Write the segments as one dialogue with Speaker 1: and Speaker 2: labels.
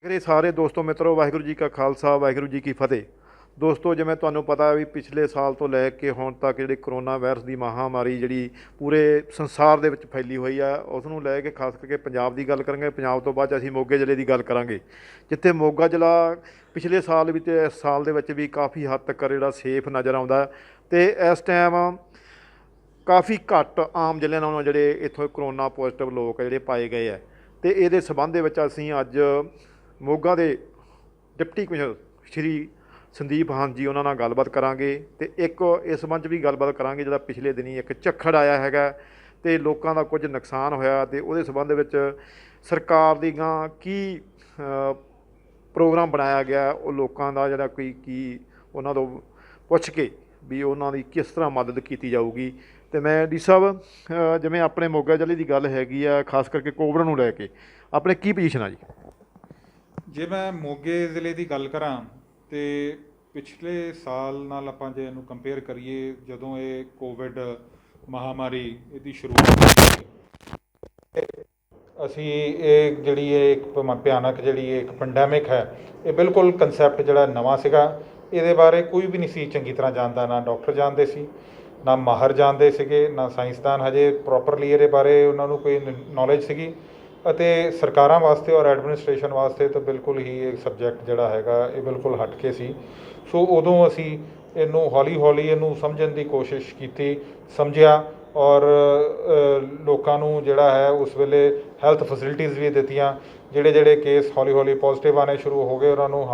Speaker 1: ਮੇਰੇ ਸਾਰੇ ਦੋਸਤੋ ਮਿੱਤਰੋ, ਵਾਹਿਗੁਰੂ ਜੀ ਕਾ ਖਾਲਸਾ, ਵਾਹਿਗੁਰੂ ਜੀ ਕੀ ਫਤਿਹ। ਦੋਸਤੋ, ਜਿਵੇਂ ਤੁਹਾਨੂੰ ਪਤਾ ਵੀ ਪਿਛਲੇ ਸਾਲ ਤੋਂ ਲੈ ਕੇ ਹੁਣ ਤੱਕ ਜਿਹੜੀ ਕਰੋਨਾ ਵਾਇਰਸ ਦੀ ਮਹਾਮਾਰੀ ਜਿਹੜੀ ਪੂਰੇ ਸੰਸਾਰ ਦੇ ਵਿੱਚ ਫੈਲੀ ਹੋਈ ਆ, ਉਸ ਨੂੰ ਲੈ ਕੇ ਖਾਸ ਕਰਕੇ ਪੰਜਾਬ ਦੀ ਗੱਲ ਕਰਾਂਗੇ। ਪੰਜਾਬ ਤੋਂ ਬਾਅਦ ਅਸੀਂ ਮੋਗੇ ਜ਼ਿਲ੍ਹੇ ਦੀ ਗੱਲ ਕਰਾਂਗੇ, ਜਿੱਥੇ ਮੋਗਾ ਜ਼ਿਲ੍ਹਾ ਪਿਛਲੇ ਸਾਲ ਵੀ ਅਤੇ ਇਸ ਸਾਲ ਦੇ ਵਿੱਚ ਵੀ ਕਾਫੀ ਹੱਦ ਤੱਕ ਜਿਹੜਾ ਸੇਫ ਨਜ਼ਰ ਆਉਂਦਾ। ਅਤੇ ਇਸ ਟਾਈਮ ਕਾਫੀ ਘੱਟ ਆਮ ਜ਼ਿਲ੍ਹਿਆਂ ਨਾਲੋਂ ਜਿਹੜੇ ਇੱਥੋਂ ਕਰੋਨਾ ਪੋਜ਼ੀਟਿਵ ਲੋਕ ਜਿਹੜੇ ਪਾਏ ਗਏ ਆ। ਅਤੇ ਇਹਦੇ ਸੰਬੰਧ ਦੇ ਵਿੱਚ ਅਸੀਂ ਅੱਜ ਮੋਗਾ ਦੇ ਡਿਪਟੀ ਕਮਿਸ਼ਨਰ ਸ਼੍ਰੀ ਸੰਦੀਪ ਹੰਸ ਜੀ ਉਹਨਾਂ ਨਾਲ ਗੱਲਬਾਤ ਕਰਾਂਗੇ, ਅਤੇ ਇੱਕ ਇਸ ਸੰਬੰਧ 'ਚ ਵੀ ਗੱਲਬਾਤ ਕਰਾਂਗੇ ਜਿਹੜਾ ਪਿਛਲੇ ਦਿਨੀ ਇੱਕ ਝੱਖੜ ਆਇਆ ਹੈਗਾ ਅਤੇ ਲੋਕਾਂ ਦਾ ਕੁਝ ਨੁਕਸਾਨ ਹੋਇਆ, ਅਤੇ ਉਹਦੇ ਸੰਬੰਧ ਵਿੱਚ ਸਰਕਾਰ ਦੀ ਗਾਂ ਕੀ ਪ੍ਰੋਗਰਾਮ ਬਣਾਇਆ ਗਿਆ, ਉਹ ਲੋਕਾਂ ਦਾ ਜਿਹੜਾ ਕੀ ਉਹਨਾਂ ਤੋਂ ਪੁੱਛ ਕੇ ਵੀ ਉਹਨਾਂ ਦੀ ਕਿਸ ਤਰ੍ਹਾਂ ਮਦਦ ਕੀਤੀ ਜਾਊਗੀ। ਅਤੇ ਮੈਂ ਡੀ ਸਾਹਿਬ, ਜਿਵੇਂ ਆਪਣੇ ਮੋਗਾ ਜ਼ਿਲ੍ਹੇ ਦੀ ਗੱਲ ਹੈਗੀ ਆ, ਖਾਸ ਕਰਕੇ ਕੋਵਿਡ ਨੂੰ ਲੈ ਕੇ ਆਪਣੇ ਕੀ ਪੋਜੀਸ਼ਨ ਆ ਜੀ?
Speaker 2: ਜੇ ਮੈਂ ਮੋਗੇ ਜ਼ਿਲ੍ਹੇ ਦੀ ਗੱਲ ਕਰਾਂ ਤੇ ਪਿਛਲੇ ਸਾਲ ਨਾਲ ਆਪਾਂ ਜੇ ਇਹਨੂੰ ਕੰਪੇਅਰ ਕਰੀਏ, ਜਦੋਂ ਇਹ ਕੋਵਿਡ ਮਹਾਮਾਰੀ ਇਹਦੀ ਸ਼ੁਰੂਆਤ ਹੋਈ, ਅਸੀਂ ਇਹ ਜਿਹੜੀ ਇੱਕ ਭਿਆਨਕ ਜਿਹੜੀ ਇੱਕ ਪੈਂਡੈਮਿਕ ਹੈ, ਇਹ ਬਿਲਕੁਲ ਕਨਸੈਪਟ ਜਿਹੜਾ ਨਵਾਂ ਸੀਗਾ। ਇਹਦੇ ਬਾਰੇ ਕੋਈ ਵੀ ਨਹੀਂ ਸੀ ਚੰਗੀ ਤਰ੍ਹਾਂ ਜਾਣਦਾ, ਨਾ ਡਾਕਟਰ ਜਾਣਦੇ ਸੀ, ਨਾ ਮਾਹਰ ਜਾਣਦੇ ਸੀਗੇ, ਨਾ ਸਾਇੰਸਦਾਨ ਹਜੇ ਪ੍ਰੋਪਰਲੀ ਇਹਦੇ ਬਾਰੇ ਉਹਨਾਂ ਨੂੰ ਕੋਈ ਨੌਲੇਜ ਸੀਗੀ। ਅਤੇ ਸਰਕਾਰਾਂ ਵਾਸਤੇ ਔਰ ਐਡਮਿਨਿਸਟ੍ਰੇਸ਼ਨ ਵਾਸਤੇ ਤਾਂ ਬਿਲਕੁਲ ਹੀ ਇਹ ਸਬਜੈਕਟ ਜਿਹੜਾ ਹੈਗਾ ਇਹ ਬਿਲਕੁਲ ਹਟ ਕੇ ਸੀ। ਸੋ ਉਦੋਂ ਅਸੀਂ ਇਹਨੂੰ ਹੌਲੀ ਹੌਲੀ ਇਹਨੂੰ ਸਮਝਣ ਦੀ ਕੋਸ਼ਿਸ਼ ਕੀਤੀ, ਸਮਝਿਆ, ਔਰ ਲੋਕਾਂ ਨੂੰ ਜਿਹੜਾ ਹੈ ਉਸ ਵੇਲੇ ਹੈਲਥ ਫੈਸਿਲਿਟੀਜ਼ ਵੀ ਦਿੱਤੀਆਂ। ਜਿਹੜੇ ਕੇਸ ਹੌਲੀ ਹੌਲੀ ਪੋਜ਼ੀਟਿਵ ਆਉਣੇ ਸ਼ੁਰੂ ਹੋ ਗਏ, ਉਹਨਾਂ ਨੂੰ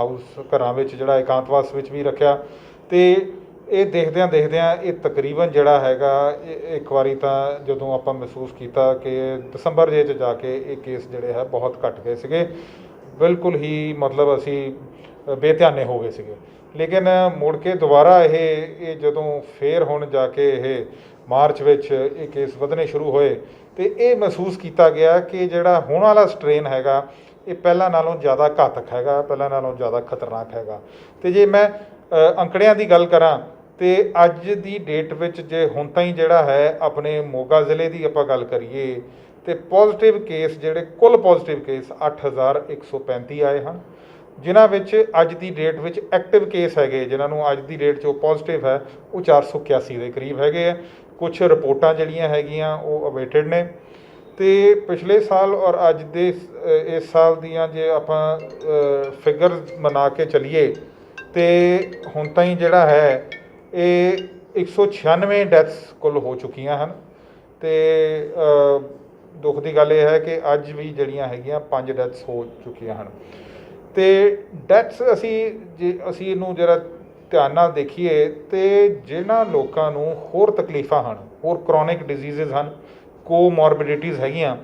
Speaker 2: ਘਰਾਂ ਵਿੱਚ ਜਿਹੜਾ ਇਕਾਂਤਵਾਸ ਵਿੱਚ ਵੀ ਰੱਖਿਆ। ਅਤੇ ਇਹ ਦੇਖਦਿਆਂ ਇਹ ਤਕਰੀਬਨ ਜਿਹੜਾ ਹੈਗਾ ਇੱਕ ਵਾਰੀ ਤਾਂ ਜਦੋਂ ਆਪਾਂ ਮਹਿਸੂਸ ਕੀਤਾ ਕਿ ਦਸੰਬਰ ਜਿਹੇ 'ਚ ਜਾ ਕੇ ਇਹ ਕੇਸ ਜਿਹੜੇ ਹੈ ਬਹੁਤ ਘੱਟ ਗਏ ਸੀਗੇ, ਬਿਲਕੁਲ ਹੀ ਮਤਲਬ ਅਸੀਂ ਬੇਧਿਆਨੇ ਹੋ ਗਏ ਸੀਗੇ। ਲੇਕਿਨ ਮੁੜ ਕੇ ਦੁਬਾਰਾ ਇਹ ਜਦੋਂ ਫੇਰ ਹੁਣ ਜਾ ਕੇ ਇਹ ਮਾਰਚ ਵਿੱਚ ਇਹ ਕੇਸ ਵਧਣੇ ਸ਼ੁਰੂ ਹੋਏ, ਅਤੇ ਇਹ ਮਹਿਸੂਸ ਕੀਤਾ ਗਿਆ ਕਿ ਜਿਹੜਾ ਹੁਣ ਵਾਲਾ ਸਟ੍ਰੇਨ ਹੈਗਾ ਇਹ ਪਹਿਲਾਂ ਨਾਲੋਂ ਜ਼ਿਆਦਾ ਘਾਤਕ ਹੈਗਾ, ਪਹਿਲਾਂ ਨਾਲੋਂ ਜ਼ਿਆਦਾ ਖਤਰਨਾਕ ਹੈਗਾ। ਅਤੇ ਜੇ ਮੈਂ ਅੰਕੜਿਆਂ ਦੀ ਗੱਲ ਕਰਾਂ ਅਤੇ ਅੱਜ ਦੀ ਡੇਟ ਵਿੱਚ ਜੇ ਹੁਣ ਤਾਈਂ ਜਿਹੜਾ ਹੈ ਆਪਣੇ ਮੋਗਾ ਜ਼ਿਲ੍ਹੇ ਦੀ ਆਪਾਂ ਗੱਲ ਕਰੀਏ, ਅਤੇ ਪੋਜ਼ੀਟਿਵ ਕੇਸ ਜਿਹੜੇ ਕੁੱਲ ਪੋਜ਼ੀਟਿਵ ਕੇਸ 8135 ਆਏ ਹਨ, ਜਿਨ੍ਹਾਂ ਵਿੱਚ ਅੱਜ ਦੀ ਡੇਟ ਵਿੱਚ ਐਕਟਿਵ ਕੇਸ ਹੈਗੇ, ਜਿਨ੍ਹਾਂ ਨੂੰ ਅੱਜ ਦੀ ਡੇਟ 'ਚ ਉਹ ਪੋਜ਼ੀਟਿਵ ਹੈ, ਉਹ 481 ਦੇ ਕਰੀਬ ਹੈਗੇ ਆ। ਕੁਛ ਰਿਪੋਰਟਾਂ ਜਿਹੜੀਆਂ ਹੈਗੀਆਂ ਉਹ ਅਵੇਟਡ ਨੇ। ਅਤੇ ਪਿਛਲੇ ਸਾਲ ਔਰ ਅੱਜ ਦੇ ਇਸ ਸਾਲ ਦੀਆਂ ਜੇ ਆਪਾਂ ਫਿਗਰ ਬਣਾ ਕੇ ਚੱਲੀਏ, ਅਤੇ ਹੁਣ ਤਾਈਂ ਜਿਹੜਾ ਹੈ ਇਹ 196 ਡੈਥਸ ਕੁੱਲ ਹੋ ਚੁੱਕੀਆਂ ਹਨ। ਅਤੇ ਦੁੱਖ ਦੀ ਗੱਲ ਇਹ ਹੈ ਕਿ ਅੱਜ ਵੀ ਜਿਹੜੀਆਂ ਹੈਗੀਆਂ 5 ਡੈਥਸ ਹੋ ਚੁੱਕੀਆਂ ਹਨ। ਅਤੇ ਡੈਥਸ ਜੇ ਅਸੀਂ ਇਹਨੂੰ ਜਰਾ ਧਿਆਨ ਨਾਲ ਦੇਖੀਏ, ਅਤੇ ਜਿਹਨਾਂ ਲੋਕਾਂ ਨੂੰ ਹੋਰ ਤਕਲੀਫਾਂ ਹਨ, ਹੋਰ ਕਰੋਨਿਕ ਡਿਜ਼ੀਜ਼ਜ਼ ਹਨ, ਕੋਮੋਰਬਿਡਿਟੀਜ਼ ਹੈਗੀਆਂ,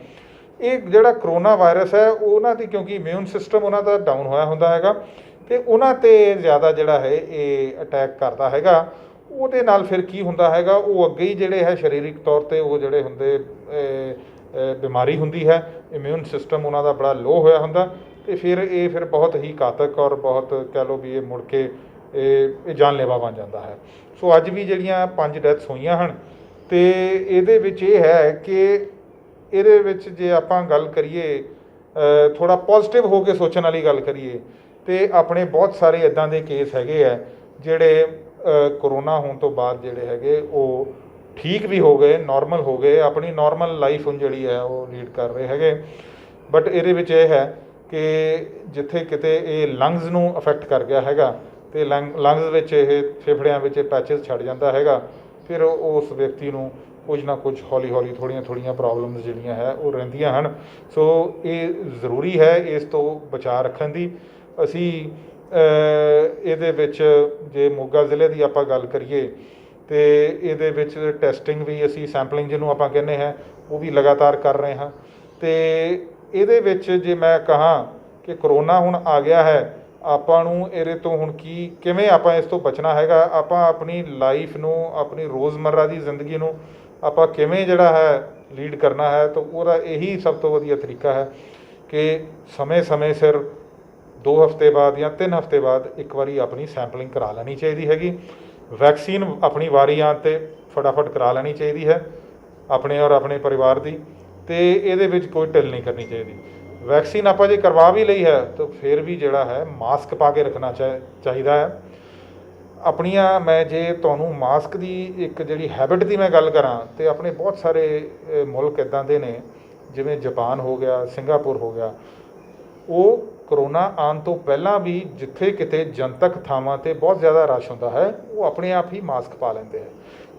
Speaker 2: ਇਹ ਜਿਹੜਾ ਕਰੋਨਾ ਵਾਇਰਸ ਹੈ ਉਹਨਾਂ ਦੀ, ਕਿਉਂਕਿ ਇਮਿਊਨ ਸਿਸਟਮ ਉਹਨਾਂ ਦਾ ਡਾਊਨ ਹੋਇਆ ਹੁੰਦਾ ਹੈਗਾ, ਅਤੇ ਉਹਨਾਂ 'ਤੇ ਜ਼ਿਆਦਾ ਜਿਹੜਾ ਹੈ ਇਹ ਅਟੈਕ ਕਰਦਾ ਹੈਗਾ। ਉਹਦੇ ਨਾਲ ਫਿਰ ਕੀ ਹੁੰਦਾ ਹੈਗਾ, ਉਹ ਅੱਗੇ ਹੀ ਜਿਹੜੇ ਹੈ ਸਰੀਰਕ ਤੌਰ 'ਤੇ ਉਹ ਜਿਹੜੇ ਹੁੰਦੇ ਬਿਮਾਰੀ ਹੁੰਦੀ ਹੈ, ਇਮਿਊਨ ਸਿਸਟਮ ਉਹਨਾਂ ਦਾ ਬੜਾ ਲੋਅ ਹੋਇਆ ਹੁੰਦਾ, ਅਤੇ ਫਿਰ ਬਹੁਤ ਹੀ ਘਾਤਕ ਔਰ ਬਹੁਤ ਕਹਿ ਲਓ ਵੀ ਇਹ ਮੁੜ ਕੇ ਇਹ ਜਾਨਲੇਵਾ ਬਣ ਜਾਂਦਾ ਹੈ। ਸੋ ਅੱਜ ਵੀ ਜਿਹੜੀਆਂ 5 ਡੈਥਸ ਹੋਈਆਂ ਹਨ, ਅਤੇ ਇਹਦੇ ਵਿੱਚ ਇਹ ਹੈ ਕਿ ਇਹਦੇ ਵਿੱਚ ਜੇ ਆਪਾਂ ਗੱਲ ਕਰੀਏ, ਥੋੜ੍ਹਾ ਪੋਜ਼ੀਟਿਵ ਹੋ ਕੇ ਸੋਚਣ ਵਾਲੀ ਗੱਲ ਕਰੀਏ, ਅਤੇ ਆਪਣੇ ਬਹੁਤ ਸਾਰੇ ਇੱਦਾਂ ਦੇ ਕੇਸ ਹੈਗੇ ਆ ਜਿਹੜੇ ਕਰੋਨਾ ਹੋਣ ਤੋਂ ਬਾਅਦ ਜਿਹੜੇ ਹੈਗੇ ਉਹ ਠੀਕ ਵੀ ਹੋ ਗਏ, ਨੋਰਮਲ ਹੋ ਗਏ, ਆਪਣੀ ਨੋਰਮਲ ਲਾਈਫ ਹੁਣ ਜਿਹੜੀ ਹੈ ਉਹ ਲੀਡ ਕਰ ਰਹੇ ਹੈਗੇ। ਬਟ ਇਹਦੇ ਵਿੱਚ ਇਹ ਹੈ ਕਿ ਜਿੱਥੇ ਕਿਤੇ ਇਹ ਲੰਗਸ ਨੂੰ ਅਫੈਕਟ ਕਰ ਗਿਆ ਹੈਗਾ, ਅਤੇ ਲੰਗਸ ਵਿੱਚ ਇਹ ਫੇਫੜਿਆਂ ਵਿੱਚ ਪੈਚਿਸ ਛੱਡ ਜਾਂਦਾ ਹੈਗਾ, ਫਿਰ ਉਸ ਵਿਅਕਤੀ ਨੂੰ ਕੁਝ ਨਾ ਕੁਝ ਹੌਲੀ ਹੌਲੀ ਥੋੜ੍ਹੀਆਂ ਪ੍ਰੋਬਲਮਸ ਜਿਹੜੀਆਂ ਹੈ ਉਹ ਰਹਿੰਦੀਆਂ ਹਨ। ਸੋ ਇਹ ਜ਼ਰੂਰੀ ਹੈ ਇਸ ਤੋਂ ਬਚਾਅ ਰੱਖਣ ਦੀ। ਅਸੀਂ ਇਹਦੇ ਵਿੱਚ ਜੇ ਮੋਗਾ ਜ਼ਿਲ੍ਹੇ ਦੀ ਆਪਾਂ ਗੱਲ ਕਰੀਏ, ਅਤੇ ਇਹਦੇ ਵਿੱਚ ਟੈਸਟਿੰਗ ਵੀ ਅਸੀਂ ਸੈਂਪਲਿੰਗ ਜਿਹਨੂੰ ਆਪਾਂ ਕਹਿੰਦੇ ਹਾਂ ਉਹ ਵੀ ਲਗਾਤਾਰ ਕਰ ਰਹੇ ਹਾਂ। ਅਤੇ ਇਹਦੇ ਵਿੱਚ ਜੇ ਮੈਂ ਕਹਾਂ ਕਿ ਕਰੋਨਾ ਹੁਣ ਆ ਗਿਆ ਹੈ, ਆਪਾਂ ਨੂੰ ਇਹਦੇ ਤੋਂ ਹੁਣ ਕਿਵੇਂ ਆਪਾਂ ਇਸ ਤੋਂ ਬਚਣਾ ਹੈਗਾ, ਆਪਾਂ ਆਪਣੀ ਲਾਈਫ ਨੂੰ, ਆਪਣੀ ਰੋਜ਼ਮर्रा ਦੀ ਜ਼ਿੰਦਗੀ ਨੂੰ ਆਪਾਂ ਕਿਵੇਂ ਜਿਹੜਾ ਹੈ ਲੀਡ ਕਰਨਾ ਹੈ, ਤਾਂ ਉਹਦਾ ਇਹੀ ਸਭ ਤੋਂ ਵਧੀਆ ਤਰੀਕਾ ਹੈ ਕਿ ਸਮੇਂ ਸਿਰ 2 ਹਫ਼ਤੇ ਬਾਅਦ ਜਾਂ 3 ਹਫ਼ਤੇ ਬਾਅਦ ਇੱਕ ਵਾਰੀ ਆਪਣੀ ਸੈਂਪਲਿੰਗ ਕਰਾ ਲੈਣੀ ਚਾਹੀਦੀ ਹੈਗੀ। ਵੈਕਸੀਨ ਆਪਣੀ ਵਾਰੀ ਆਉਣ 'ਤੇ ਫਟਾਫਟ ਕਰਾ ਲੈਣੀ ਚਾਹੀਦੀ ਹੈ ਆਪਣੇ ਔਰ ਆਪਣੇ ਪਰਿਵਾਰ ਦੀ। ਤੇ ਇਹਦੇ ਵਿੱਚ ਕੋਈ ਢਿੱਲ ਨਹੀਂ ਕਰਨੀ ਚਾਹੀਦੀ। ਵੈਕਸੀਨ ਆਪਾਂ ਜੇ ਕਰਵਾ ਵੀ ਲਈ ਹੈ ਤਾਂ ਫਿਰ ਵੀ ਜਿਹੜਾ ਹੈ ਮਾਸਕ ਪਾ ਕੇ ਰੱਖਣਾ ਚਾਹੀਦਾ ਹੈ ਆਪਣੀਆਂ। ਮੈਂ ਜੇ ਤੁਹਾਨੂੰ ਮਾਸਕ ਦੀ ਇੱਕ ਜਿਹੜੀ ਹੈਬਿਟ ਦੀ ਮੈਂ ਗੱਲ ਕਰਾਂ ਤੇ ਆਪਣੇ ਬਹੁਤ ਸਾਰੇ ਮੁਲਕ ਇੱਦਾਂ ਦੇ ਨੇ, ਜਿਵੇਂ ਜਾਪਾਨ ਹੋ ਗਿਆ, ਸਿੰਗਾਪੁਰ ਹੋ ਗਿਆ, ਉਹ ਕਰੋਨਾ ਆਉਣ ਤੋਂ ਪਹਿਲਾਂ ਵੀ ਜਿੱਥੇ ਕਿਤੇ ਜਨਤਕ ਥਾਵਾਂ 'ਤੇ ਬਹੁਤ ਜ਼ਿਆਦਾ ਰਸ਼ ਹੁੰਦਾ ਹੈ, ਉਹ ਆਪਣੇ ਆਪ ਹੀ ਮਾਸਕ ਪਾ ਲੈਂਦੇ ਹੈ।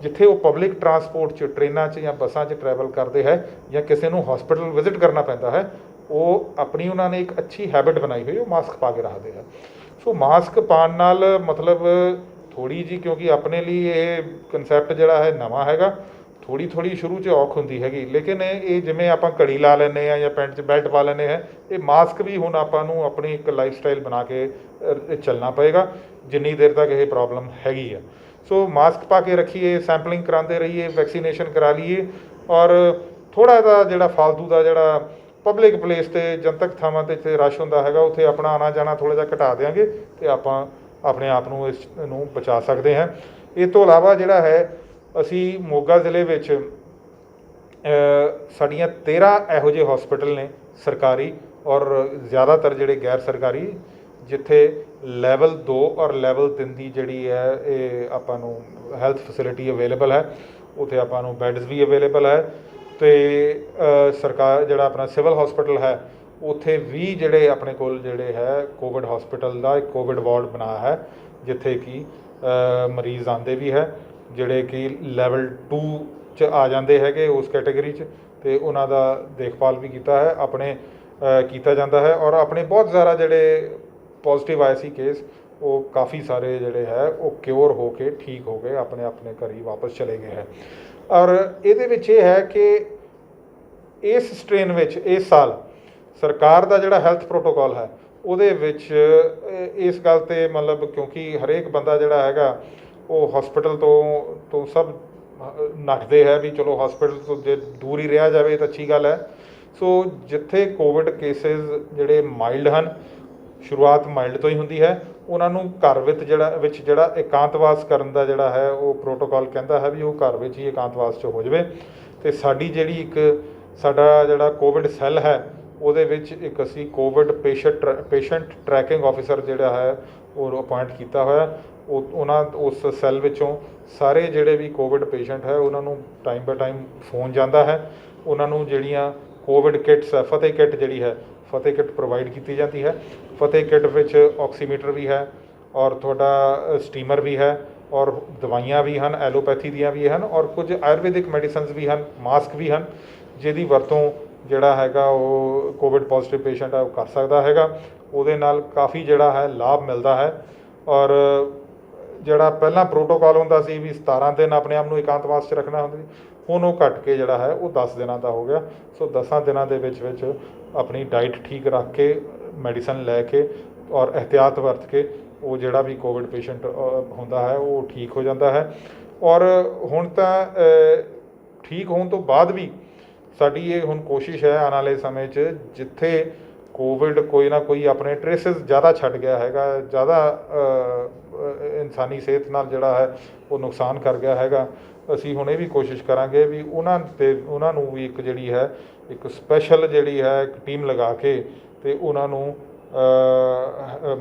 Speaker 2: ਜਿੱਥੇ ਉਹ ਪਬਲਿਕ ਟਰਾਂਸਪੋਰਟ 'ਚ, ਟ੍ਰੇਨਾਂ 'ਚ ਜਾਂ ਬੱਸਾਂ 'ਚ ਟਰੈਵਲ ਕਰਦੇ ਹੈ ਜਾਂ ਕਿਸੇ ਨੂੰ ਹਸਪੀਟਲ ਵਿਜ਼ਿਟ ਕਰਨਾ ਪੈਂਦਾ ਹੈ, ਉਹ ਆਪਣੀ ਉਹਨਾਂ ਨੇ ਇੱਕ ਅੱਛੀ ਹੈਬਿਟ ਬਣਾਈ ਹੋਈ, ਉਹ ਮਾਸਕ ਪਾ ਕੇ ਰੱਖਦੇ ਹੈ। ਸੋ ਮਾਸਕ ਪਾਉਣ ਨਾਲ ਮਤਲਬ ਥੋੜ੍ਹੀ ਜਿਹੀ, ਕਿਉਂਕਿ ਆਪਣੇ ਲਈ ਇਹ ਕਨਸੈਪਟ ਜਿਹੜਾ ਹੈ ਨਵਾਂ ਹੈਗਾ, ਥੋੜ੍ਹੀ ਸ਼ੁਰੂ 'ਚ ਔਖ ਹੁੰਦੀ ਹੈਗੀ, ਲੇਕਿਨ ਇਹ ਜਿਵੇਂ ਆਪਾਂ ਘੜੀ ਲਾ ਲੈਂਦੇ ਹਾਂ ਜਾਂ ਪੈਂਟ 'ਚ ਬੈਲਟ ਪਾ ਲੈਂਦੇ ਹਾਂ, ਇਹ ਮਾਸਕ ਵੀ ਹੁਣ ਆਪਾਂ ਨੂੰ ਆਪਣੀ ਇੱਕ ਲਾਈਫ ਸਟਾਈਲ ਬਣਾ ਕੇ ਚੱਲਣਾ ਪਏਗਾ ਜਿੰਨੀ ਦੇਰ ਤੱਕ ਇਹ ਪ੍ਰੋਬਲਮ ਹੈਗੀ ਆ। ਸੋ ਮਾਸਕ ਪਾ ਕੇ ਰੱਖੀਏ, ਸੈਂਪਲਿੰਗ ਕਰਾਉਂਦੇ ਰਹੀਏ, ਵੈਕਸੀਨੇਸ਼ਨ ਕਰਾ ਲਈਏ, ਔਰ ਥੋੜ੍ਹਾ ਜਿਹਾ ਜਿਹੜਾ ਫਾਲਤੂ ਦਾ ਜਿਹੜਾ ਪਬਲਿਕ ਪਲੇਸ 'ਤੇ, ਜਨਤਕ ਥਾਵਾਂ 'ਤੇ ਜਿੱਥੇ ਰਸ਼ ਹੁੰਦਾ ਹੈਗਾ, ਉੱਥੇ ਆਪਣਾ ਆਉਣਾ ਜਾਣਾ ਥੋੜ੍ਹਾ ਜਿਹਾ ਘਟਾ ਦਿਆਂਗੇ ਅਤੇ ਆਪਾਂ ਆਪਣੇ ਆਪ ਨੂੰ ਇਸ ਨੂੰ ਬਚਾ ਸਕਦੇ ਹਾਂ। ਇਹ ਤੋਂ ਇਲਾਵਾ ਜਿਹੜਾ ਹੈ, ਅਸੀਂ ਮੋਗਾ ਜ਼ਿਲ੍ਹੇ ਵਿੱਚ ਸਾਡੀਆਂ 13 ਇਹੋ ਜਿਹੇ ਹਸਪੀਟਲ ਨੇ ਸਰਕਾਰੀ ਔਰ ਜ਼ਿਆਦਾਤਰ ਜਿਹੜੇ ਗੈਰ ਸਰਕਾਰੀ, ਜਿੱਥੇ ਲੈਵਲ 2 ਔਰ ਲੈਵਲ 3 ਦੀ ਜਿਹੜੀ ਹੈ ਇਹ ਆਪਾਂ ਨੂੰ ਹੈਲਥ ਫੈਸਿਲਿਟੀ ਅਵੇਲੇਬਲ ਹੈ। ਉੱਥੇ ਆਪਾਂ ਨੂੰ ਬੈਡਸ ਵੀ ਅਵੇਲੇਬਲ ਹੈ ਅਤੇ ਸਰਕਾਰ ਜਿਹੜਾ ਆਪਣਾ ਸਿਵਲ ਹਸਪੀਟਲ ਹੈ, ਉੱਥੇ ਵੀ ਜਿਹੜੇ ਆਪਣੇ ਕੋਲ ਜਿਹੜੇ ਹੈ ਕੋਵਿਡ ਹਸਪੀਟਲ ਦਾ ਇੱਕ ਕੋਵਿਡ ਵਾਰਡ ਬਣਾਇਆ ਹੈ, ਜਿੱਥੇ ਕਿ ਮਰੀਜ਼ ਆਉਂਦੇ ਵੀ ਹੈ ਜਿਹੜੇ ਕਿ ਲੈਵਲ 2 'ਚ ਆ ਜਾਂਦੇ ਹੈਗੇ ਉਸ ਕੈਟੇਗਰੀ 'ਚ, ਅਤੇ ਉਹਨਾਂ ਦਾ ਦੇਖਭਾਲ ਵੀ ਕੀਤਾ ਜਾਂਦਾ ਹੈ। ਔਰ ਆਪਣੇ ਬਹੁਤ ਜ਼ਿਆਦਾ ਜਿਹੜੇ ਪੋਜ਼ੀਟਿਵ ਆਏ ਸੀ ਕੇਸ, ਉਹ ਕਾਫੀ ਸਾਰੇ ਜਿਹੜੇ ਹੈ ਉਹ ਕਿਉਰ ਹੋ ਕੇ ਠੀਕ ਹੋ ਗਏ, ਆਪਣੇ ਘਰ ਹੀ ਵਾਪਸ ਚਲੇ ਗਏ ਹੈ। ਔਰ ਇਹਦੇ ਵਿੱਚ ਇਹ ਹੈ ਕਿ ਇਸ ਸਟ੍ਰੇਨ ਵਿੱਚ ਇਸ ਸਾਲ ਸਰਕਾਰ ਦਾ ਜਿਹੜਾ ਹੈਲਥ ਪ੍ਰੋਟੋਕੋਲ ਹੈ, ਉਹਦੇ ਵਿੱਚ ਇਸ ਗੱਲ 'ਤੇ ਮਤਲਬ, ਕਿਉਂਕਿ ਹਰੇਕ ਬੰਦਾ ਜਿਹੜਾ ਹੈਗਾ ਉਹ ਹਸਪੀਟਲ ਤੋਂ ਸਭ ਨੱਠਦੇ ਹੈ ਵੀ ਚਲੋ ਹਸਪੀਟਲ ਤੋਂ ਜੇ ਦੂਰ ਹੀ ਰਿਹਾ ਜਾਵੇ ਤਾਂ ਅੱਛੀ ਗੱਲ ਹੈ। ਸੋ ਜਿੱਥੇ ਕੋਵਿਡ ਕੇਸਿਸ ਜਿਹੜੇ ਮਾਈਲਡ ਹਨ, ਸ਼ੁਰੂਆਤ ਮਾਈਲਡ ਤੋਂ ਹੀ ਹੁੰਦੀ ਹੈ, ਉਹਨਾਂ ਨੂੰ ਘਰ ਵਿੱਚ ਜਿਹੜਾ ਇਕਾਂਤਵਾਸ ਕਰਨ ਦਾ ਜਿਹੜਾ ਹੈ ਉਹ ਪ੍ਰੋਟੋਕਾਲ ਕਹਿੰਦਾ ਹੈ ਵੀ ਉਹ ਘਰ ਵਿੱਚ ਹੀ ਇਕਾਂਤਵਾਸ 'ਚ ਹੋ ਜਾਵੇ। ਅਤੇ ਸਾਡੀ ਜਿਹੜੀ ਸਾਡਾ ਜਿਹੜਾ ਕੋਵਿਡ ਸੈੱਲ ਹੈ, ਉਹਦੇ ਵਿੱਚ ਇੱਕ ਅਸੀਂ ਕੋਵਿਡ ਪੇਸ਼ੈਂਟ ਟਰੈਕਿੰਗ ਆਫਿਸਰ ਜਿਹੜਾ ਹੈ ਉਹ ਅਪੁਆਇੰਟ ਕੀਤਾ ਹੋਇਆ। ਉਸ ਸੈੱਲ ਵਿੱਚੋਂ ਸਾਰੇ ਜਿਹੜੇ ਵੀ ਕੋਵਿਡ ਪੇਸ਼ੈਂਟ ਹੈ ਉਹਨਾਂ ਨੂੰ ਟਾਈਮ ਬਾਏ ਟਾਈਮ ਫੋਨ ਜਾਂਦਾ ਹੈ, ਉਹਨਾਂ ਨੂੰ ਜਿਹੜੀਆਂ ਕੋਵਿਡ ਕਿੱਟਸ ਹੈ, ਫਤਿਹ ਕਿੱਟ ਜਿਹੜੀ ਹੈ, ਫਤਿਹ ਕਿੱਟ ਪ੍ਰੋਵਾਈਡ ਕੀਤੀ ਜਾਂਦੀ ਹੈ। ਫਤਿਹ ਕਿੱਟ ਵਿੱਚ ਆਕਸੀਮੀਟਰ ਵੀ ਹੈ ਔਰ ਤੁਹਾਡਾ ਸਟੀਮਰ ਵੀ ਹੈ ਔਰ ਦਵਾਈਆਂ ਵੀ ਹਨ, ਐਲੋਪੈਥੀ ਦੀਆਂ ਵੀ ਹਨ ਔਰ ਕੁਝ ਆਯੁਰਵੈਦਿਕ ਮੈਡੀਸਨਸ ਵੀ ਹਨ, ਮਾਸਕ ਵੀ ਹਨ, ਜਿਹਦੀ ਵਰਤੋਂ ਜਿਹੜਾ ਹੈਗਾ ਉਹ ਕੋਵਿਡ ਪੋਜ਼ੀਟਿਵ ਪੇਸ਼ੈਂਟ ਹੈ ਉਹ ਕਰ ਸਕਦਾ ਹੈਗਾ। ਉਹਦੇ ਨਾਲ ਕਾਫੀ ਜਿਹੜਾ ਹੈ ਲਾਭ ਮਿਲਦਾ ਹੈ। ਔਰ ਜਿਹੜਾ ਪਹਿਲਾਂ ਪ੍ਰੋਟੋਕਾਲ ਹੁੰਦਾ ਸੀ ਵੀ 17 ਦਿਨ ਆਪਣੇ ਆਪ ਨੂੰ ਇਕਾਂਤਵਾਸ 'ਚ ਰੱਖਣਾ ਹੁੰਦਾ ਸੀ, ਹੁਣ ਉਹ ਘੱਟ ਕੇ ਜਿਹੜਾ ਹੈ ਉਹ 10 ਦਿਨਾਂ ਦਾ ਹੋ ਗਿਆ। ਸੋ 10 ਦਿਨਾਂ ਦੇ ਵਿੱਚ ਆਪਣੀ ਡਾਈਟ ਠੀਕ ਰੱਖ ਕੇ, ਮੈਡੀਸਨ ਲੈ ਕੇ ਔਰ ਇਹਤਿਆਤ ਵਰਤ ਕੇ ਉਹ ਜਿਹੜਾ ਵੀ ਕੋਵਿਡ ਪੇਸ਼ੈਂਟ ਹੁੰਦਾ ਹੈ ਉਹ ਠੀਕ ਹੋ ਜਾਂਦਾ ਹੈ। ਔਰ ਹੁਣ ਤਾਂ ਠੀਕ ਹੋਣ ਤੋਂ ਬਾਅਦ ਵੀ ਸਾਡੀ ਇਹ ਹੁਣ ਕੋਸ਼ਿਸ਼ ਹੈ ਆਉਣ ਵਾਲੇ ਸਮੇਂ 'ਚ, ਜਿੱਥੇ ਕੋਵਿਡ ਕੋਈ ਨਾ ਕੋਈ ਆਪਣੇ ਟ੍ਰੇਸਿਸ ਜ਼ਿਆਦਾ ਛੱਡ ਗਿਆ ਹੈਗਾ, ਜ਼ਿਆਦਾ ਇਨਸਾਨੀ ਸਿਹਤ ਨਾਲ ਜਿਹੜਾ ਹੈ ਉਹ ਨੁਕਸਾਨ ਕਰ ਗਿਆ ਹੈਗਾ, ਅਸੀਂ ਹੁਣ ਇਹ ਵੀ ਕੋਸ਼ਿਸ਼ ਕਰਾਂਗੇ ਵੀ ਉਹਨਾਂ ਨੂੰ ਵੀ ਇੱਕ ਜਿਹੜੀ ਹੈ ਇੱਕ ਸਪੈਸ਼ਲ ਜਿਹੜੀ ਹੈ ਇੱਕ ਟੀਮ ਲਗਾ ਕੇ ਅਤੇ ਉਹਨਾਂ ਨੂੰ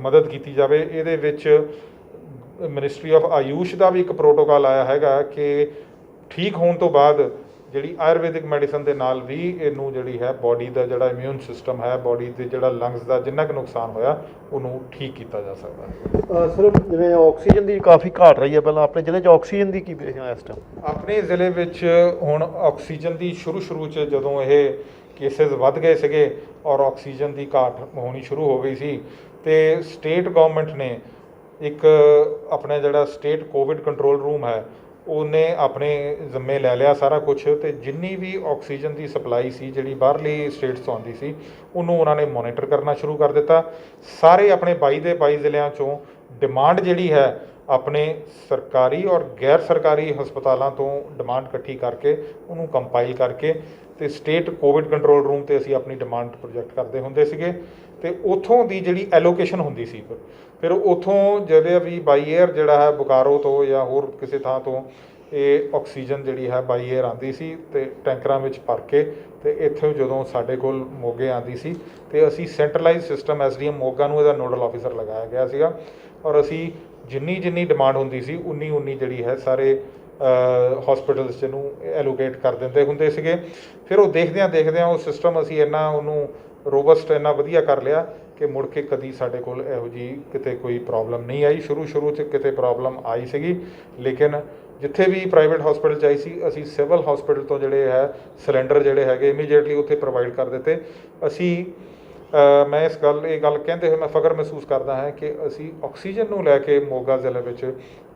Speaker 2: ਮਦਦ ਕੀਤੀ ਜਾਵੇ। ਇਹਦੇ ਵਿੱਚ ਮਿਨਿਸਟਰੀ ਆਫ ਆਯੂਸ਼ ਦਾ ਵੀ ਇੱਕ ਪ੍ਰੋਟੋਕਾਲ ਆਇਆ ਹੈਗਾ ਕਿ ਠੀਕ ਹੋਣ ਤੋਂ ਬਾਅਦ ਜਿਹੜੀ ਆਯੁਰਵੈਦਿਕ ਮੈਡੀਸਨ ਦੇ ਨਾਲ ਵੀ ਇਹਨੂੰ ਜਿਹੜੀ ਹੈ ਬਾਡੀ ਦਾ ਜਿਹੜਾ ਇਮਿਊਨ ਸਿਸਟਮ ਹੈ, ਬਾਡੀ ਦੇ ਜਿਹੜਾ ਲੰਗਸ ਦਾ ਜਿੰਨਾ ਕੁ ਨੁਕਸਾਨ ਹੋਇਆ ਉਹਨੂੰ ਠੀਕ ਕੀਤਾ ਜਾ ਸਕਦਾ ਹੈ।
Speaker 1: ਸਰ, ਜਿਵੇਂ ਆਕਸੀਜਨ ਦੀ ਕਾਫੀ ਘਾਟ ਰਹੀ ਹੈ, ਪਹਿਲਾਂ ਆਪਣੇ ਜ਼ਿਲ੍ਹੇ 'ਚ ਆਕਸੀਜਨ ਦੀ ਕੀ ਇਸ ਟਾਈਮ?
Speaker 2: ਆਪਣੇ ਜ਼ਿਲ੍ਹੇ ਵਿੱਚ ਹੁਣ ਆਕਸੀਜਨ ਦੀ ਸ਼ੁਰੂ 'ਚ ਜਦੋਂ ਇਹ ਕੇਸਿਸ ਵੱਧ ਗਏ ਸੀਗੇ ਔਰ ਆਕਸੀਜਨ ਦੀ ਘਾਟ ਹੋਣੀ ਸ਼ੁਰੂ ਹੋ ਗਈ ਸੀ, ਅਤੇ ਸਟੇਟ ਗੌਰਮੈਂਟ ਨੇ ਇੱਕ ਆਪਣਾ ਜਿਹੜਾ ਸਟੇਟ ਕੋਵਿਡ ਕੰਟਰੋਲ ਰੂਮ ਹੈ ਉਹਨੇ ਆਪਣੇ ਜ਼ਿੰਮੇ ਲੈ ਲਿਆ ਸਾਰਾ ਕੁਛ, ਅਤੇ ਜਿੰਨੀ ਵੀ ਆਕਸੀਜਨ ਦੀ ਸਪਲਾਈ ਸੀ ਜਿਹੜੀ ਬਾਹਰਲੀ ਸਟੇਟਸ ਤੋਂ ਆਉਂਦੀ ਸੀ ਉਹਨੂੰ ਉਹਨਾਂ ਨੇ ਮੋਨੀਟਰ ਕਰਨਾ ਸ਼ੁਰੂ ਕਰ ਦਿੱਤਾ। ਸਾਰੇ ਆਪਣੇ 22 ਦੇ 22 ਜ਼ਿਲ੍ਹਿਆਂ 'ਚੋਂ ਡਿਮਾਂਡ ਜਿਹੜੀ ਹੈ ਆਪਣੇ ਸਰਕਾਰੀ ਔਰ ਗੈਰ ਸਰਕਾਰੀ ਹਸਪਤਾਲਾਂ ਤੋਂ ਡਿਮਾਂਡ ਇਕੱਠੀ ਕਰਕੇ ਉਹਨੂੰ ਕੰਪਾਈਲ ਕਰਕੇ ਅਤੇ ਸਟੇਟ ਕੋਵਿਡ ਕੰਟਰੋਲ ਰੂਮ 'ਤੇ ਅਸੀਂ ਆਪਣੀ ਡਿਮਾਂਡ ਪ੍ਰੋਜੈਕਟ ਕਰਦੇ ਹੁੰਦੇ ਸੀਗੇ, ਅਤੇ ਉੱਥੋਂ ਦੀ ਜਿਹੜੀ ਐਲੋਕੇਸ਼ਨ ਹੁੰਦੀ ਸੀ ਫਿਰ ਉੱਥੋਂ ਜਿਹੜੇ ਵੀ ਬਾਈ ਏਅਰ ਜਿਹੜਾ ਹੈ ਬੋਕਾਰੋ ਤੋਂ ਜਾਂ ਹੋਰ ਕਿਸੇ ਥਾਂ ਤੋਂ ਇਹ ਆਕਸੀਜਨ ਜਿਹੜੀ ਹੈ ਬਾਈ ਏਅਰ ਆਉਂਦੀ ਸੀ ਤੇ ਟੈਂਕਰਾਂ ਵਿੱਚ ਭਰ ਕੇ ਤੇ ਇੱਥੋਂ ਜਦੋਂ ਸਾਡੇ ਕੋਲ ਮੋਗੇ ਆਉਂਦੀ ਸੀ ਤੇ ਅਸੀਂ ਸੈਂਟਰਲਾਈਜ਼ ਸਿਸਟਮ ਐਸਡੀਐਮ ਮੋਗਾ ਨੂੰ ਇਹਦਾ ਨੋਡਲ ਆਫੀਸਰ ਲਗਾਇਆ ਗਿਆ ਸੀਗਾ ਔਰ ਅਸੀਂ ਜਿੰਨੀ ਡਿਮਾਂਡ ਹੁੰਦੀ ਸੀ ਉਨੀ ਜਿਹੜੀ ਹੈ ਸਾਰੇ ਹਸਪੀਟਲਸ 'ਚ ਇਹਨੂੰ ਐਲੋਕੇਟ ਕਰ ਦਿੰਦੇ ਹੁੰਦੇ ਸੀਗੇ। ਫਿਰ ਉਹ ਦੇਖਦਿਆਂ ਉਹ ਸਿਸਟਮ ਅਸੀਂ ਇੰਨਾ ਉਹਨੂੰ ਰੋਬਸਟ ਇੰਨਾ ਵਧੀਆ ਕਰ ਲਿਆ ਕਿ ਮੁੜ ਕੇ ਕਦੀ ਸਾਡੇ ਕੋਲ ਇਹੋ ਜਿਹੀ ਕਿਤੇ ਕੋਈ ਪ੍ਰੋਬਲਮ ਨਹੀਂ ਆਈ। ਸ਼ੁਰੂ 'ਚ ਕਿਤੇ ਪ੍ਰੋਬਲਮ ਆਈ ਸੀਗੀ, ਲੇਕਿਨ ਜਿੱਥੇ ਵੀ ਪ੍ਰਾਈਵੇਟ ਹਸਪੀਟਲ 'ਚ ਆਈ ਸੀ ਅਸੀਂ ਸਿਵਲ ਹਸਪੀਟਲ ਤੋਂ ਜਿਹੜੇ ਹੈ ਸਿਲੰਡਰ ਜਿਹੜੇ ਹੈਗੇ ਇਮੀਡੀਏਟਲੀ ਉੱਥੇ ਪ੍ਰੋਵਾਈਡ ਕਰ ਦਿੱਤੇ। ਅਸੀਂ ਮੈਂ ਇਹ ਗੱਲ ਕਹਿੰਦੇ ਹੋਏ ਮੈਂ ਫਖਰ ਮਹਿਸੂਸ ਕਰਦਾ ਹਾਂ ਕਿ ਅਸੀਂ ਆਕਸੀਜਨ ਨੂੰ ਲੈ ਕੇ ਮੋਗਾ ਜ਼ਿਲ੍ਹੇ ਵਿੱਚ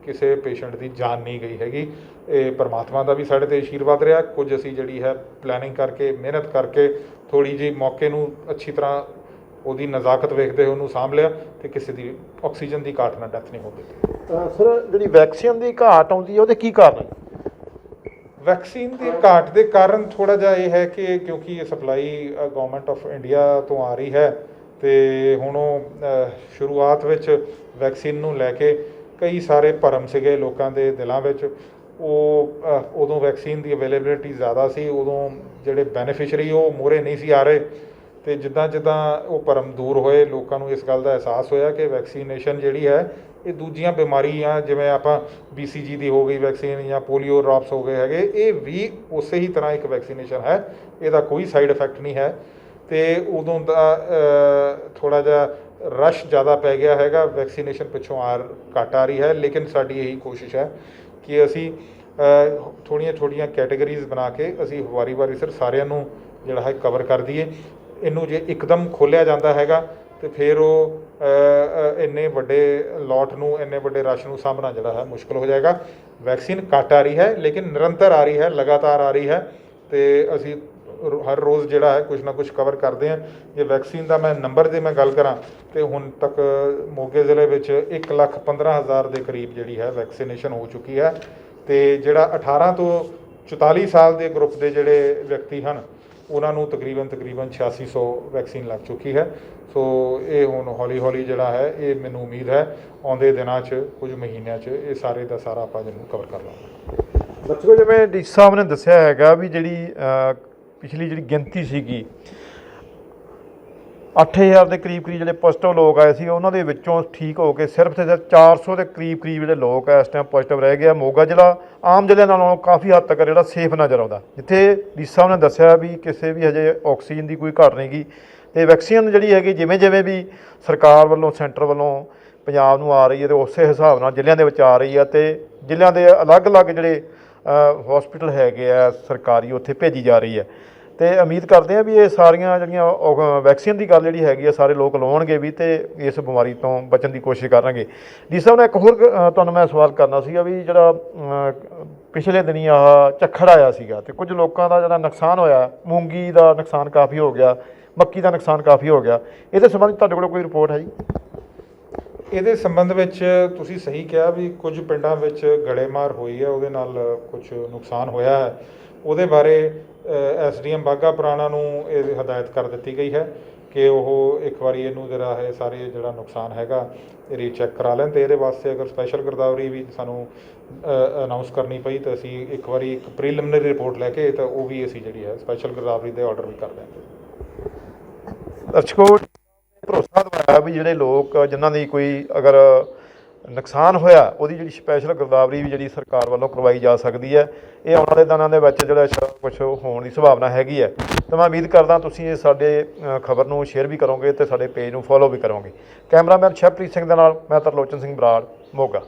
Speaker 2: ਕਿਸੇ ਪੇਸ਼ੈਂਟ ਦੀ ਜਾਨ ਨਹੀਂ ਗਈ ਹੈਗੀ। ਇਹ ਪਰਮਾਤਮਾ ਦਾ ਵੀ ਸਾਡੇ 'ਤੇ ਆਸ਼ੀਰਵਾਦ ਰਿਹਾ। ਕੁਝ ਅਸੀਂ ਜਿਹੜੀ ਹੈ ਪਲੈਨਿੰਗ ਕਰਕੇ ਮਿਹਨਤ ਕਰਕੇ ਥੋੜ੍ਹੀ ਜਿਹੀ ਮੌਕੇ ਨੂੰ ਅੱਛੀ ਤਰ੍ਹਾਂ ਉਹਦੀ ਨਜ਼ਾਕਤ ਵੇਖਦੇ ਉਹਨੂੰ ਸਾਂਭ ਲਿਆ ਤੇ ਕਿਸੇ ਦੀ ਆਕਸੀਜਨ ਦੀ ਘਾਟ ਨਾਲ ਡੈਥ ਨਹੀਂ ਹੋ ਗਈ।
Speaker 1: ਸਰ ਜਿਹੜੀ ਵੈਕਸੀਨ ਦੀ ਘਾਟ ਆਉਂਦੀ ਹੈ ਉਹਦੇ ਕੀ ਕਾਰਨ ਹੈ?
Speaker 2: ਵੈਕਸੀਨ ਦੀ ਘਾਟ ਦੇ ਕਾਰਨ ਥੋੜ੍ਹਾ ਜਿਹਾ ਇਹ ਹੈ ਕਿ ਕਿਉਂਕਿ ਇਹ ਸਪਲਾਈ ਗਵਰਨਮੈਂਟ ਆਫ ਇੰਡੀਆ ਤੋਂ ਆ ਰਹੀ ਹੈ ਤੇ ਹੁਣ ਉਹ ਸ਼ੁਰੂਆਤ ਵਿੱਚ ਵੈਕਸੀਨ ਨੂੰ ਲੈ ਕੇ ਕਈ ਸਾਰੇ ਭਰਮ ਸੀਗੇ ਲੋਕਾਂ ਦੇ ਦਿਲਾਂ ਵਿੱਚ। ਉਦੋਂ ਵੈਕਸੀਨ ਦੀ ਅਵੇਲੇਬਿਲਿਟੀ ਜ਼ਿਆਦਾ ਸੀ, ਉਦੋਂ ਜਿਹੜੇ ਬੈਨੀਫਿਸ਼ਰੀ ਉਹ ਮੂਹਰੇ ਨਹੀਂ ਸੀ ਆ ਰਹੇ ਤੇ ਜਿੱਦਾਂ ਉਹ ਭਰਮ ਦੂਰ ਹੋਏ ਲੋਕਾਂ ਨੂੰ ਇਸ ਗੱਲ ਦਾ ਅਹਿਸਾਸ ਹੋਇਆ ਕਿ ਵੈਕਸੀਨੇਸ਼ਨ ਜਿਹੜੀ ਹੈ ਇਹ ਦੂਜੀਆਂ ਬਿਮਾਰੀਆਂ ਜਿਵੇਂ ਆਪਾਂ BCG ਦੀ ਹੋ ਗਈ ਵੈਕਸੀਨ ਜਾਂ ਪੋਲੀਓ ਡ੍ਰੌਪਸ ਹੋ ਗਏ ਹੈਗੇ, ਇਹ ਵੀ ਉਸੇ ਹੀ ਤਰ੍ਹਾਂ ਇੱਕ ਵੈਕਸੀਨੇਸ਼ਨ ਹੈ, ਇਹਦਾ ਕੋਈ ਸਾਈਡ ਇਫੈਕਟ ਨਹੀਂ ਹੈ। ਤੇ ਉਦੋਂ ਦਾ ਥੋੜ੍ਹਾ ਜਿਹਾ ਰਸ਼ ਜ਼ਿਆਦਾ ਪੈ ਗਿਆ ਹੈਗਾ, ਵੈਕਸੀਨੇਸ਼ਨ ਪਿੱਛੋਂ ਘੱਟ ਆ ਰਹੀ ਹੈ। ਲੇਕਿਨ ਸਾਡੀ ਇਹੀ ਕੋਸ਼ਿਸ਼ ਹੈ ਕਿ ਅਸੀਂ ਥੋੜ੍ਹੀਆਂ ਕੈਟੇਗਰੀਜ਼ ਬਣਾ ਕੇ ਅਸੀਂ ਵਾਰੀ ਸਿਰ ਸਾਰਿਆਂ ਨੂੰ ਜਿਹੜਾ ਹੈ ਕਵਰ ਕਰ ਦਈਏ। ਇਹਨੂੰ ਜੇ ਇੱਕਦਮ ਖੋਲ੍ਹਿਆ ਜਾਂਦਾ ਹੈਗਾ ਤੇ ਫਿਰ ਉਹ ਇੰਨੇ ਵੱਡੇ ਲੋਟ ਨੂੰ ਇੰਨੇ ਵੱਡੇ ਰਸ਼ ਨੂੰ ਸਾਂਭਣਾ ਜਿਹੜਾ ਹੈ ਮੁਸ਼ਕਲ ਹੋ ਜਾਏਗਾ। ਵੈਕਸੀਨ ਘੱਟ ਆ ਰਹੀ ਹੈ ਲੇਕਿਨ ਨਿਰੰਤਰ ਆ ਰਹੀ ਹੈ, ਲਗਾਤਾਰ ਆ ਰਹੀ ਹੈ ਤੇ ਅਸੀਂ ਹਰ ਰੋਜ਼ ਜਿਹੜਾ ਹੈ ਕੁਝ ਨਾ ਕੁਝ ਕਵਰ ਕਰਦੇ ਹਾਂ। ਜੇ ਵੈਕਸੀਨ ਦਾ ਨੰਬਰ ਦੀ ਮੈਂ ਗੱਲ ਕਰਾਂ ਤੇ ਹੁਣ ਤੱਕ ਮੋਗੇ ਜ਼ਿਲ੍ਹੇ ਵਿੱਚ 1,15,000 ਦੇ ਕਰੀਬ ਜਿਹੜੀ ਹੈ ਵੈਕਸੀਨੇਸ਼ਨ ਹੋ ਚੁੱਕੀ ਹੈ ਤੇ ਜਿਹੜਾ 18 ਤੋਂ 44 ਸਾਲ ਦੇ ਗਰੁੱਪ ਦੇ ਜਿਹੜੇ ਵਿਅਕਤੀ ਹਨ ਉਹਨਾਂ ਨੂੰ ਤਕਰੀਬਨ 8600 ਵੈਕਸੀਨ ਲੱਗ ਚੁੱਕੀ ਹੈ। ਸੋ ਇਹ ਹੁਣ ਹੌਲੀ ਜਿਹੜਾ ਹੈ ਇਹ ਮੈਨੂੰ ਉਮੀਦ ਹੈ ਆਉਂਦੇ ਦਿਨਾਂ 'ਚ ਕੁਝ ਮਹੀਨਿਆਂ 'ਚ ਇਹ ਸਾਰੇ ਦਾ ਸਾਰਾ ਆਪਾਂ ਜਿਹਨੂੰ ਕਵਰ ਕਰ ਲਵਾਂਗੇ।
Speaker 1: ਦਰਸ਼ਕੋ ਜਿਵੇਂ ਡੀ ਸਾਹਿਬ ਨੇ ਦੱਸਿਆ ਹੈਗਾ ਵੀ ਜਿਹੜੀ ਪਿਛਲੀ ਜਿਹੜੀ ਗਿਣਤੀ ਸੀਗੀ 8000 ਦੇ ਕਰੀਬ ਜਿਹੜੇ ਪੋਜ਼ੀਟਿਵ ਲੋਕ ਆਏ ਸੀ ਉਹਨਾਂ ਦੇ ਵਿੱਚੋਂ ਠੀਕ ਹੋ ਕੇ ਸਿਰਫ ਤੇ ਸਿਰਫ 400 ਦੇ ਕਰੀਬ ਜਿਹੜੇ ਲੋਕ ਇਸ ਟਾਈਮ ਪੋਜ਼ੀਟਿਵ ਰਹਿ ਗਿਆ। ਮੋਗਾ ਜ਼ਿਲ੍ਹਾ ਆਮ ਜ਼ਿਲ੍ਹਿਆਂ ਨਾਲੋਂ ਕਾਫੀ ਹੱਦ ਤੱਕ ਜਿਹੜਾ ਸੇਫ ਨਜ਼ਰ ਆਉਂਦਾ, ਜਿੱਥੇ ਡੀ ਸਾਹਿਬ ਨੇ ਦੱਸਿਆ ਵੀ ਕਿਸੇ ਵੀ ਹਜੇ ਆਕਸੀਜਨ ਦੀ ਕੋਈ ਘਾਟ ਨਹੀਂ ਗੀ ਤੇ ਵੈਕਸੀਨ ਜਿਹੜੀ ਹੈਗੀ ਜਿਵੇਂ ਵੀ ਸਰਕਾਰ ਵੱਲੋਂ ਸੈਂਟਰ ਵੱਲੋਂ ਪੰਜਾਬ ਨੂੰ ਆ ਰਹੀ ਹੈ ਤੇ ਉਸੇ ਹਿਸਾਬ ਨਾਲ ਜ਼ਿਲ੍ਹਿਆਂ ਦੇ ਵਿੱਚ ਆ ਰਹੀ ਹੈ ਤੇ ਜ਼ਿਲ੍ਹਿਆਂ ਦੇ ਅਲੱਗ-ਅਲੱਗ ਜਿਹੜੇ ਹਸਪੀਟਲ ਹੈਗੇ ਆ ਸਰਕਾਰੀ ਉੱਥੇ ਭੇਜੀ ਜਾ ਰਹੀ ਹੈ ਤੇ ਉਮੀਦ ਕਰਦੇ ਹਾਂ ਵੀ ਇਹ ਸਾਰੀਆਂ ਜਿਹੜੀਆਂ ਵੈਕਸੀਨ ਦੀ ਗੱਲ ਜਿਹੜੀ ਹੈਗੀ ਆ ਸਾਰੇ ਲੋਕ ਲਾਉਣਗੇ ਵੀ ਤੇ ਇਸ ਬਿਮਾਰੀ ਤੋਂ ਬਚਣ ਦੀ ਕੋਸ਼ਿਸ਼ ਕਰਾਂਗੇ। ਡੀ ਸਾਹਿਬ ਨੇ ਇੱਕ ਹੋਰ ਤੁਹਾਨੂੰ ਮੈਂ ਸਵਾਲ ਕਰਨਾ ਸੀਗਾ ਵੀ ਜਿਹੜਾ ਪਿਛਲੇ ਦਿਨੀ ਆਹ ਝੱਖੜ ਆਇਆ ਸੀਗਾ ਤੇ ਕੁਝ ਲੋਕਾਂ ਦਾ ਜਿਹੜਾ ਨੁਕਸਾਨ ਹੋਇਆ, ਮੂੰਗੀ ਦਾ ਨੁਕਸਾਨ ਕਾਫੀ ਹੋ ਗਿਆ, ਮੱਕੀ ਦਾ ਨੁਕਸਾਨ ਕਾਫੀ ਹੋ ਗਿਆ, ਇਹਦੇ ਸੰਬੰਧ ਤੁਹਾਡੇ ਕੋਲ ਕੋਈ ਰਿਪੋਰਟ ਹੈ ਜੀ?
Speaker 2: ਇਹਦੇ ਸੰਬੰਧ ਵਿੱਚ ਤੁਸੀਂ ਸਹੀ ਕਿਹਾ ਵੀ ਕੁਝ ਪਿੰਡਾਂ ਵਿੱਚ ਗੜੇਮਾਰ ਹੋਈ ਹੈ, ਉਹਦੇ ਨਾਲ ਕੁਝ ਨੁਕਸਾਨ ਹੋਇਆ ਹੈ। ਉਹਦੇ ਬਾਰੇ SDM ਬਾਘਾ ਪੁਰਾਣਾ ਨੂੰ ਇਹ ਹਦਾਇਤ ਕਰ ਦਿੱਤੀ ਗਈ ਹੈ ਕਿ ਉਹ ਇੱਕ ਵਾਰੀ ਇਹਨੂੰ ਇਹ ਸਾਰੇ ਜਿਹੜਾ ਨੁਕਸਾਨ ਹੈਗਾ ਇਹ ਰੀਚੈੱਕ ਕਰਾ ਲੈਣ ਤੇ ਇਹਦੇ ਵਾਸਤੇ ਅਗਰ ਸਪੈਸ਼ਲ ਗਿਰਦਾਵਰੀ ਵੀ ਸਾਨੂੰ ਅਨਾਊਂਸ ਕਰਨੀ ਪਈ ਤਾਂ ਅਸੀਂ ਇੱਕ ਵਾਰੀ ਇੱਕ ਪ੍ਰੀਲਿਮਿਨਰੀ ਰਿਪੋਰਟ ਲੈ ਕੇ ਤਾਂ ਉਹ ਵੀ ਅਸੀਂ ਜਿਹੜੀ ਹੈ ਸਪੈਸ਼ਲ ਗਿਰਦਾਵਰੀ ਦੇ ਆਰਡਰ ਵੀ ਕਰ ਦਿਆਂਗੇ।
Speaker 1: ਦਰਸ਼ਕੋ ਭਰੋਸਾ ਦਿਵਾਇਆ ਵੀ ਜਿਹੜੇ ਲੋਕ ਜਿਨ੍ਹਾਂ ਦੀ ਕੋਈ ਅਗਰ ਨੁਕਸਾਨ ਹੋਇਆ ਉਹਦੀ ਜਿਹੜੀ ਸਪੈਸ਼ਲ ਗਿਰਦਾਵਰੀ ਵੀ ਜਿਹੜੀ ਸਰਕਾਰ ਵੱਲੋਂ ਕਰਵਾਈ ਜਾ ਸਕਦੀ ਹੈ। ਇਹ ਆਉਣ ਵਾਲੇ ਦਿਨਾਂ ਦੇ ਵਿੱਚ ਜਿਹੜਾ ਕੁਝ ਹੋਣ ਦੀ ਸੰਭਾਵਨਾ ਹੈਗੀ ਹੈ ਤਾਂ ਮੈਂ ਉਮੀਦ ਕਰਦਾ ਤੁਸੀਂ ਇਹ ਸਾਡੇ ਖਬਰ ਨੂੰ ਸ਼ੇਅਰ ਵੀ ਕਰੋਗੇ ਤੇ ਸਾਡੇ ਪੇਜ ਨੂੰ ਫੋਲੋ ਵੀ ਕਰੋਗੇ। ਕੈਮਰਾਮੈਨ ਸ਼ਹਿਪ੍ਰੀਤ ਸਿੰਘ ਦੇ ਨਾਲ ਮੈਂ ਤਰਲੋਚਨ ਸਿੰਘ ਬਰਾੜ, ਮੋਗਾ।